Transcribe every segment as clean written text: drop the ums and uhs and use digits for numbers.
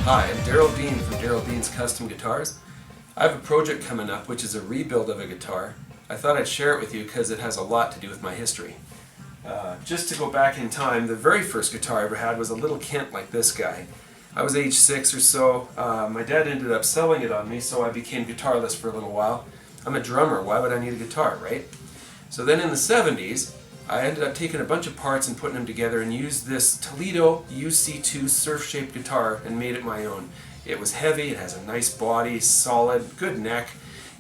Hi, I'm Daryle Bean from Daryle Bean's Custom Guitars. I have a project coming up which is a rebuild of a guitar. I thought I'd share it with you because it has a lot to do with my history. Just to go back in time, the very first guitar I ever had was a little Kent like this guy. I was age 6 or so. My dad ended up selling it on me, so I became guitarless for a little while. I'm a drummer, why would I need a guitar, right? So then in the 70s, I ended up taking a bunch of parts and putting them together and used this Toledo UC-2 surf-shaped guitar and made it my own. It was heavy, it has a nice body, solid, good neck.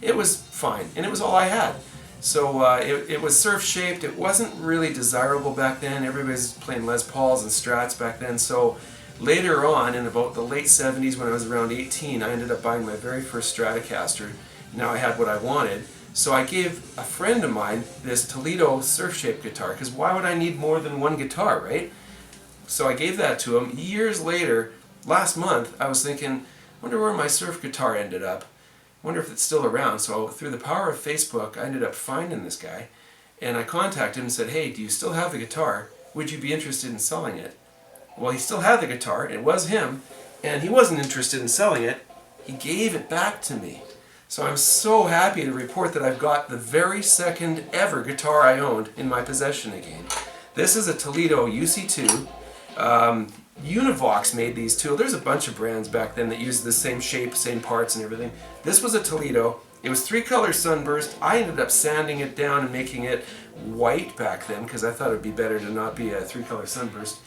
It was fine, and it was all I had. So it was surf-shaped. It wasn't really desirable back then. Everybody was playing Les Pauls and Strats back then. So later on, in about the late 70s, when I was around 18, I ended up buying my very first Stratocaster. Now I had what I wanted. So I gave a friend of mine this Toledo surf-shaped guitar, because why would I need more than one guitar, right? So I gave that to him. Years later, last month, I was thinking, I wonder where my surf guitar ended up. I wonder if it's still around. So through the power of Facebook, I ended up finding this guy, and I contacted him and said, hey, do you still have the guitar? Would you be interested in selling it? Well, he still had the guitar. It was him, and he wasn't interested in selling it. He gave it back to me. So I'm so happy to report that I've got the very second ever guitar I owned in my possession again. This is a Toledo UC-2. Univox made these too. There's a bunch of brands back then that used the same shape, same parts and everything. This was a Toledo. It was 3-color sunburst. I ended up sanding it down and making it white back then because I thought it would be better to not be a 3-color sunburst.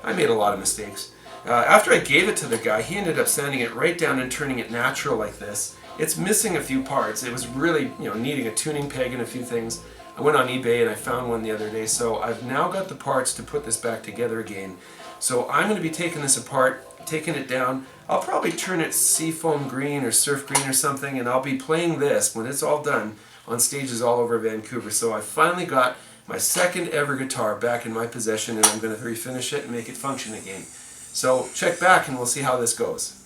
I made a lot of mistakes. After I gave it to the guy, he ended up sanding it right down and turning it natural like this. It's missing a few parts. It was really, needing a tuning peg and a few things. I went on eBay and I found one the other day, so I've now got the parts to put this back together again. So I'm going to be taking this apart, taking it down. I'll probably turn it seafoam green or surf green or something, and I'll be playing this when it's all done on stages all over Vancouver. So I finally got my second ever guitar back in my possession, and I'm going to refinish it and make it function again. So check back and we'll see how this goes.